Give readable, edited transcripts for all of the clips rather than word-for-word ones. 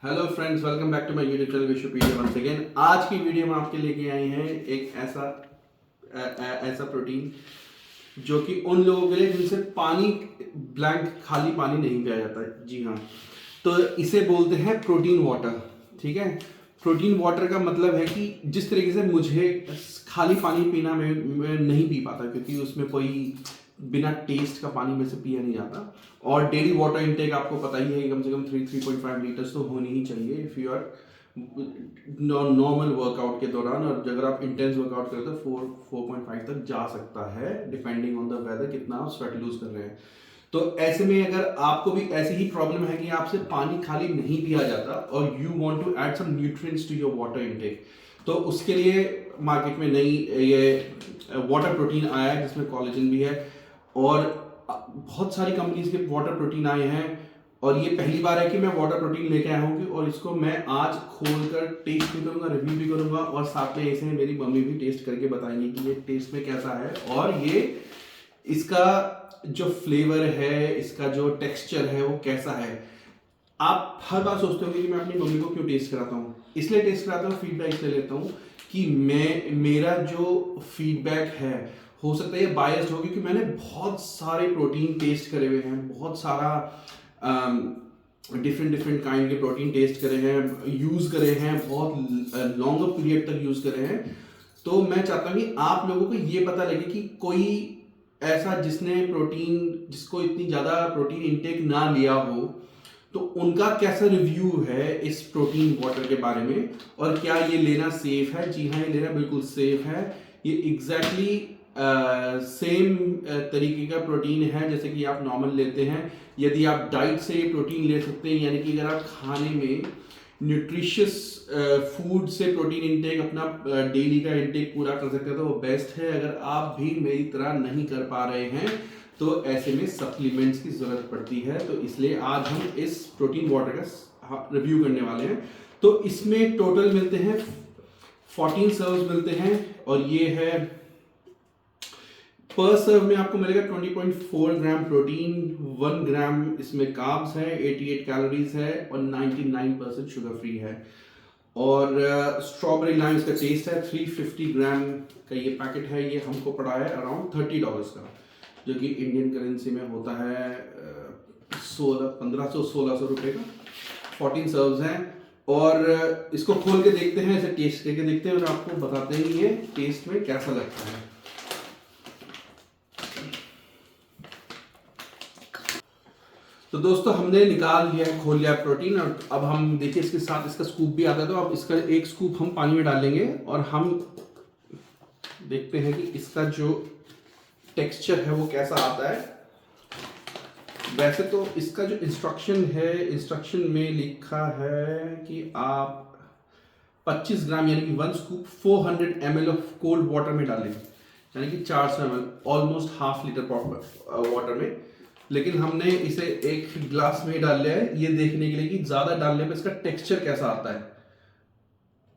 Hello friends, welcome back to my YouTube channel Vishwapedia once again. आज की video में आपके लेके आए हैं एक ऐसा प्रोटीन जो कि उन लोगों के लिए जिनसे पानी ब्लैंक खाली पानी नहीं पिया जाता है। जी हाँ, तो इसे बोलते हैं प्रोटीन वाटर। ठीक है, प्रोटीन वाटर का मतलब है कि जिस तरीके से मुझे खाली पानी पीना मैं नहीं पी पाता, क्योंकि उसमें कोई बिना टेस्ट का पानी में से पिया नहीं जाता। और डेली वाटर इनटेक आपको पता ही है कि कम से कम 3.5 लीटर्स तो होनी ही चाहिए if you are normal workout के दौरान। और अगर आप इंटेंस वर्कआउट करते हो 4.5 तक जा सकता है, डिपेंडिंग ऑन द वेदर, कितना आप स्वेट लूज कर रहे हैं। तो ऐसे में अगर आपको भी ऐसी ही प्रॉब्लम है कि आपसे पानी खाली नहीं पिया जाता और you want to add some nutrients to your water intake, तो उसके लिए मार्केट में नई ये वाटर प्रोटीन आया है जिसमें कोलेजन भी है। और बहुत सारी कंपनीज के वाटर प्रोटीन आए हैं और ये पहली बार है कि मैं वाटर प्रोटीन लेके आया हूँ और इसको मैं आज खोल कर टेस्ट भी करूंगा, रिव्यू भी करूंगा, और साथ में इसे मेरी मम्मी भी टेस्ट करके बताएंगे कि ये टेस्ट में कैसा है और ये इसका जो फ्लेवर है, इसका जो टेक्सचर है वो कैसा है। आप हर बार सोचते होंगे कि मैं अपनी मम्मी को क्यों टेस्ट कराता हूँ। इसलिए टेस्ट कराता हूँ, फीडबैक इसलिए लेता हूँ कि मेरा जो फीडबैक है, हो सकता है ये बायस्ड हो, क्योंकि मैंने बहुत सारे प्रोटीन टेस्ट करे हुए हैं, बहुत सारा डिफरेंट डिफरेंट काइंड के प्रोटीन टेस्ट करे हैं, यूज़ करे हैं, बहुत लॉन्गर पीरियड तक यूज़ करे हैं। तो मैं चाहता हूँ कि आप लोगों को ये पता लगे कि कोई ऐसा जिसको इतनी ज़्यादा प्रोटीन इंटेक ना लिया हो, तो उनका कैसा रिव्यू है इस प्रोटीन वाटर के बारे में, और क्या ये लेना सेफ है। जी हाँ, ये लेना बिल्कुल सेफ है। ये एग्जैक्टली सेम तरीके का प्रोटीन है जैसे कि आप नॉर्मल लेते हैं। यदि आप डाइट से ये प्रोटीन ले सकते हैं, यानी कि अगर आप खाने में न्यूट्रिशियस फूड से प्रोटीन इंटेक अपना डेली का इंटेक पूरा कर सकते हैं तो वो बेस्ट है। अगर आप भी मेरी तरह नहीं कर पा रहे हैं तो ऐसे में सप्लीमेंट्स की ज़रूरत पड़ती है। तो इसलिए आज हम इस प्रोटीन वाटर का रिव्यू करने वाले हैं। तो इसमें टोटल मिलते हैं 14 सर्व्स मिलते हैं, और ये है पर सर्व में आपको मिलेगा 20.4 ग्राम प्रोटीन, 1 ग्राम इसमें कार्ब्स है, 88 कैलोरीज है और 99% शुगर फ्री है। और स्ट्रॉबेरी लाइम इसका टेस्ट है। 350 ग्राम का ये पैकेट है। ये हमको पड़ा है अराउंड $30 का, जो कि इंडियन करेंसी में होता है 1500-1600 रुपये का। 14 सर्व्स हैं और इसको खोल के देखते हैं, इसे टेस्ट करके देखते हैं और आपको बताते हैं ये टेस्ट में कैसा लगता है। तो दोस्तों, हमने निकाल लिया है, खोल लिया है प्रोटीन, और अब हम देखिए इसके साथ इसका स्कूप भी आता है। तो अब इसका एक स्कूप हम पानी में डालेंगे और हम देखते हैं कि इसका जो टेक्सचर है वो कैसा आता है। वैसे तो इसका जो इंस्ट्रक्शन है, इंस्ट्रक्शन में लिखा है कि आप 25 ग्राम यानी कि 1 scoop 400 ml of cold water में डालें, यानी कि 400 ml, almost half litre water में। लेकिन हमने इसे एक ग्लास में ही डाल लिया है, ये देखने के लिए कि ज़्यादा डालने पर इसका टेक्सचर कैसा आता है।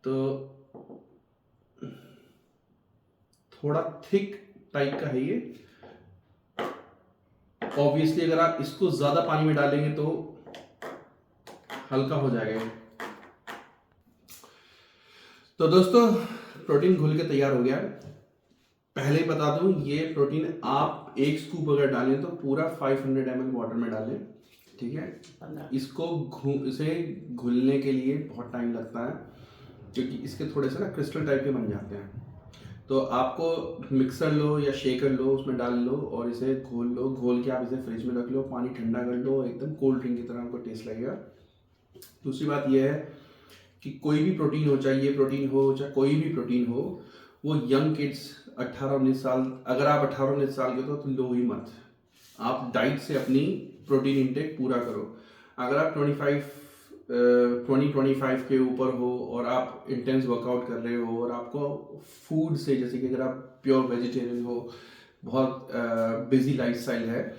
तो थोड़ा थिक टाइप का है ये। ऑब्वियसली अगर आप इसको ज़्यादा पानी में डालेंगे तो हल्का हो जाएगा। तो दोस्तों, प्रोटीन घुल के तैयार हो गया है। पहले ही बता दूं, ये प्रोटीन आप एक स्कूप अगर डालें तो पूरा 500 ml वाटर में डालें। ठीक है, इसे घुलने के लिए बहुत टाइम लगता है, क्योंकि इसके थोड़े से ना क्रिस्टल टाइप के बन जाते हैं। तो आपको मिक्सर लो या शेकर लो, उसमें डाल लो और इसे घोल लो। घोल के आप इसे फ्रिज में रख लो, पानी ठंडा कर लो, एकदम कोल्ड ड्रिंक की तरह आपको टेस्ट लगेगा। दूसरी बात यह है कि कोई भी प्रोटीन हो, चाहे ये प्रोटीन हो चाहे कोई भी प्रोटीन हो, वो यंग किड्स 18-19 साल, अगर आप 18-19 साल के तो लो ही मत। आप डाइट से अपनी प्रोटीन इंटेक पूरा करो। अगर आप 20-25 के ऊपर हो और आप इंटेंस वर्कआउट कर रहे हो और आपको फूड से, जैसे कि अगर आप प्योर वेजिटेरियन हो, बहुत बिजी लाइफस्टाइल है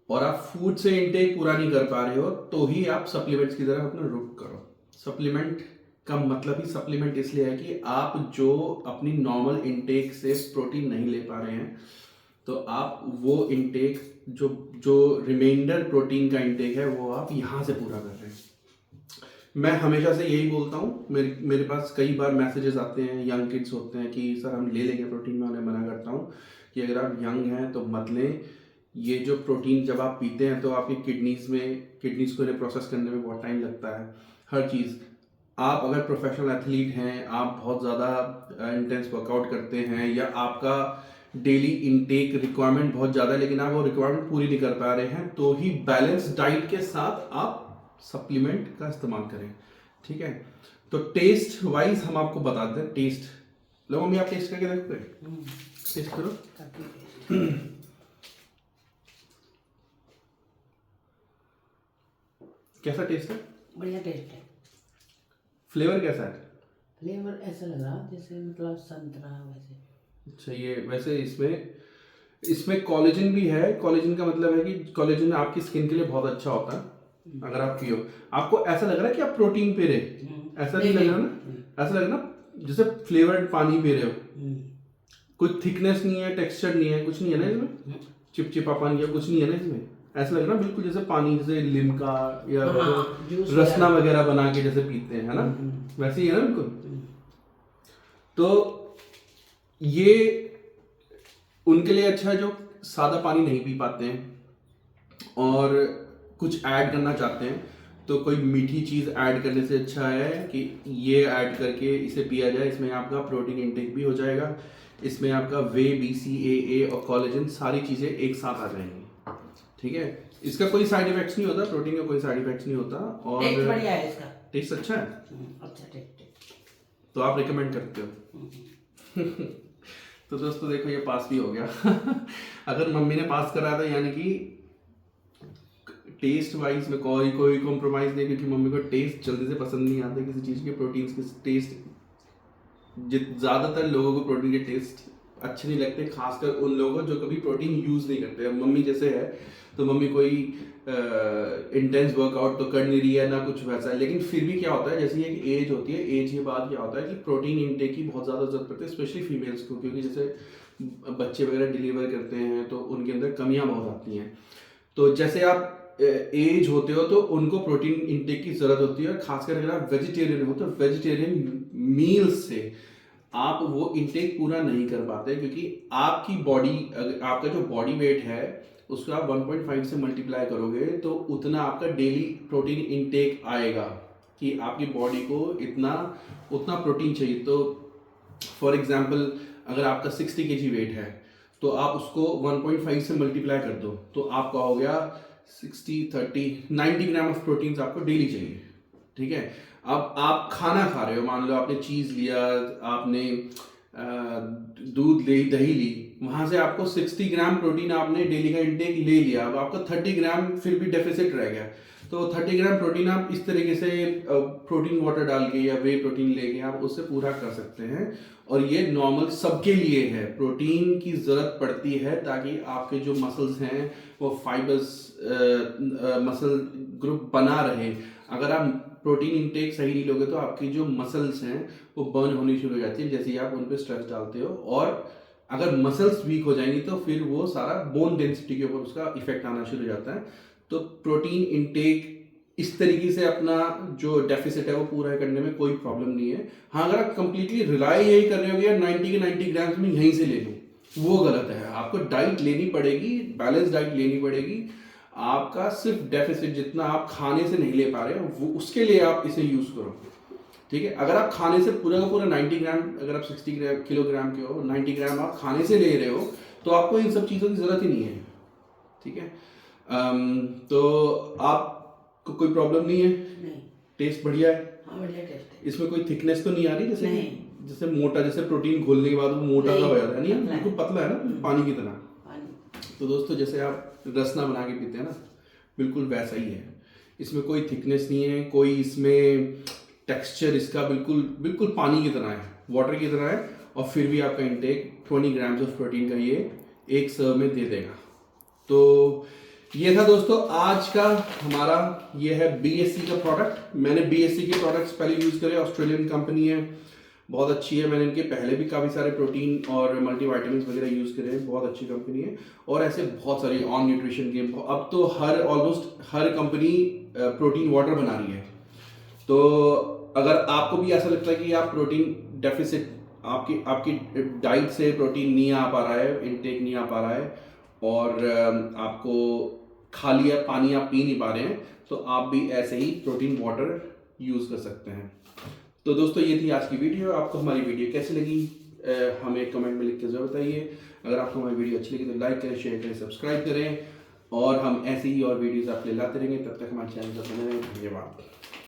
और आप फूड से इंटेक पूरा नहीं कर पा रहे हो, तो ही आप सप्लीमेंट्स की तरफ अपना रुख करो। सप्लीमेंट का मतलब ही सप्लीमेंट इसलिए है कि आप जो अपनी नॉर्मल इंटेक से प्रोटीन नहीं ले पा रहे हैं, तो आप वो इंटेक जो जो रिमाइंडर प्रोटीन का इंटेक है वो आप यहाँ से पूरा कर रहे हैं। मैं हमेशा से यही बोलता हूँ, मेरे पास कई बार मैसेजेस आते हैं, यंग किड्स होते हैं कि सर हम ले लेंगे प्रोटीन, मैं उन्हें मना करता हूँ कि अगर आप यंग हैं तो मत लें। ये जो प्रोटीन जब आप पीते हैं तो आपकी किडनीज को इन्हें प्रोसेस करने में बहुत टाइम लगता है, हर चीज़। आप अगर प्रोफेशनल एथलीट हैं, आप बहुत ज़्यादा इंटेंस वर्कआउट करते हैं, या आपका डेली इनटेक रिक्वायरमेंट बहुत ज़्यादा है लेकिन आप वो रिक्वायरमेंट पूरी नहीं कर पा रहे हैं, तो ही बैलेंस डाइट के साथ आप सप्लीमेंट का इस्तेमाल करें, ठीक है। तो टेस्ट वाइज हम आपको बताते हैं। टेस्ट लो मम्मी, आप टेस्ट करके देखोगे? टेस्ट करो। कैसा टेस्ट है? बढ़िया टेस्ट है। फ्लेवर कैसा है? फ्लेवर ऐसा लग रहा जैसे मतलब संतरा वैसे। अच्छा, ये वैसे इसमें कोलेजन भी है। कोलेजन का मतलब है कि कोलेजन आपकी स्किन के लिए बहुत अच्छा होता है अगर आप पियो। आपको ऐसा लग रहा है कि आप प्रोटीन पी रहे, ऐसा नहीं लग रहा ना? ऐसा लग रहा ना जैसे फ्लेवर्ड पानी पी रहे हो। कोई थिकनेस नहीं है, टेक्सचर नहीं है, कुछ नहीं है ना इसमें, चिपचिपापन या कुछ नहीं है ना इसमें। ऐसा लग रहा है बिल्कुल जैसे पानी, जैसे लिम्का या रसना वगैरह बना के जैसे पीते हैं, है ना, वैसे ही है ना बिल्कुल। तो ये उनके लिए अच्छा है जो सादा पानी नहीं पी पाते हैं और कुछ ऐड करना चाहते हैं। तो कोई मीठी चीज़ ऐड करने से अच्छा है कि ये ऐड करके इसे पिया जाए। इसमें आपका प्रोटीन इंटेक भी हो जाएगा, इसमें आपका वे, BCAA और कोलेजन सारी चीज़ें एक साथ आ जाएंगी, ठीक है। इसका कोई साइड इफेक्ट्स नहीं होता, प्रोटीन का कोई साइड इफेक्ट्स नहीं होता, और टेस्ट बढ़िया है इसका। टेस्ट अच्छा है, अच्छा टेस्ट। तो आप रिकमेंड करते हो। तो दोस्तों देखो, ये पास भी हो गया। अगर मम्मी ने पास कराया था, यानी कि टेस्ट वाइज में कोई कॉम्प्रोमाइज नहीं, क्योंकि मम्मी को टेस्ट जल्दी से पसंद नहीं आता किसी चीज़ के। प्रोटीन्स के टेस्ट, ज़्यादातर लोगों को प्रोटीन के टेस्ट अच्छे नहीं लगते, खासकर उन लोगों को जो कभी प्रोटीन यूज़ नहीं करते। मम्मी जैसे है, तो मम्मी कोई इंटेंस वर्कआउट तो कर नहीं रही है ना कुछ वैसा है, लेकिन फिर भी क्या होता है, जैसे एक एज होती है, एज के बाद क्या होता है कि प्रोटीन इंटेक की बहुत ज़्यादा जरूरत पड़ती है, स्पेशली फीमेल्स को, क्योंकि जैसे बच्चे वगैरह डिलीवर करते हैं तो उनके अंदर कमियाँ बहुत आती हैं। तो जैसे आप एज होते हो तो उनको प्रोटीन इंटेक की ज़रूरत होती है, और खासकर अगर आप वेजिटेरियन हो तो वेजिटेरियन मील्स से आप वो इंटेक पूरा नहीं कर पाते, क्योंकि आपकी बॉडी, आपका जो बॉडी वेट है उसको आप 1.5 से मल्टीप्लाई करोगे तो उतना आपका डेली प्रोटीन इंटेक आएगा कि आपकी बॉडी को उतना प्रोटीन चाहिए। तो फॉर एग्जांपल, अगर आपका 60 kg वेट है तो आप उसको 1.5 से मल्टीप्लाई कर दो, तो आपका हो गया 60, 30, 90 ग्राम ऑफ प्रोटीन आपको डेली चाहिए, ठीक है। अब आप खाना खा रहे हो, मान लो आपने चीज़ लिया, आपने दूध ली, दही ली, वहाँ से आपको 60 ग्राम प्रोटीन आपने डेली का इंटेक ले लिया। अब आपका 30 ग्राम फिर भी डेफिसिट रह गया, तो 30 ग्राम प्रोटीन आप इस तरीके से प्रोटीन वाटर डाल के या वे प्रोटीन लेके आप उससे पूरा कर सकते हैं। और ये नॉर्मल सबके लिए है, प्रोटीन की ज़रूरत पड़ती है ताकि आपके जो मसल्स हैं वो फाइबर्स मसल ग्रुप बना रहे। अगर आप प्रोटीन इंटेक सही नहीं लोगे तो आपकी जो मसल्स हैं वो बर्न होनी शुरू हो जाती है जैसे ही आप उन पर स्ट्रेस डालते हो, और अगर मसल्स वीक हो जाएंगी तो फिर वो सारा बोन डेंसिटी के ऊपर उसका इफेक्ट आना शुरू हो जाता है। तो प्रोटीन इंटेक इस तरीके से अपना जो डेफिसिट है वो पूरा करने में कोई प्रॉब्लम नहीं है। हाँ, अगर आप कंप्लीटली रिलाई यही कर रहे हो यार 90 के 90 ग्राम्स में यहीं से ले लूँ, वो गलत है। आपको डाइट लेनी पड़ेगी, बैलेंस डाइट लेनी पड़ेगी। आपका सिर्फ डेफिसिट जितना आप खाने से नहीं ले पा रहे हो वो उसके लिए आप इसे यूज़ करो, ठीक है। अगर आप खाने से पूरा का पूरा 90 ग्राम, अगर आप 60 किलोग्राम के हो, 90 ग्राम आप खाने से ले रहे हो तो आपको इन सब चीज़ों की ज़रूरत ही नहीं है, ठीक है। तो आपको कोई प्रॉब्लम नहीं है? नहीं। टेस्ट बढ़िया है? हाँ, बढ़िया टेस्ट है। इसमें कोई थिकनेस तो नहीं आ रही जैसे नहीं। जैसे मोटा, जैसे प्रोटीन घोलने के बाद वो मोटा सा हो जाता है, नहीं है, बिल्कुल पतला है ना, पानी की तरह। तो दोस्तों जैसे आप रसना बना के पीते हैं ना, बिल्कुल वैसा ही है। इसमें कोई थिकनेस नहीं है, कोई इसमें टेक्सचर इसका बिल्कुल पानी की तरह है, वाटर की तरह है, और फिर भी आपका इंटेक 20 ग्राम्स ऑफ प्रोटीन का ये एक सर्व में दे देगा। तो ये था दोस्तों आज का हमारा, ये है BSC का प्रोडक्ट। मैंने BSC के प्रोडक्ट्स पहले यूज़ करे, ऑस्ट्रेलियन कंपनी है, बहुत अच्छी है। मैंने इनके पहले भी काफ़ी सारे प्रोटीन और मल्टीविटामिन्स वगैरह यूज़ करे हैं, बहुत अच्छी कंपनी है। और ऐसे बहुत सारी ऑन न्यूट्रिशन के, अब तो ऑलमोस्ट हर कंपनी प्रोटीन वाटर बना रही है, तो अगर आपको भी ऐसा लगता है कि आप प्रोटीन डेफिसिट, आपकी डाइट से प्रोटीन नहीं आ पा रहा है, इनटेक नहीं आ पा रहा है, और आपको खाली है पानी आप पी नहीं पा रहे हैं, तो आप भी ऐसे ही प्रोटीन वाटर यूज़ कर सकते हैं। तो दोस्तों ये थी आज की वीडियो। आपको हमारी वीडियो कैसी लगी हमें कमेंट में लिख के ज़रूर बताइए। अगर आपको हमारी वीडियो अच्छी लगी तो लाइक करें, शेयर करें, सब्सक्राइब करें, और हम ऐसी ही और वीडियोज़ आपके लिए लाते रहेंगे। तब तक हमारे चैनल पर बने रहें। धन्यवाद।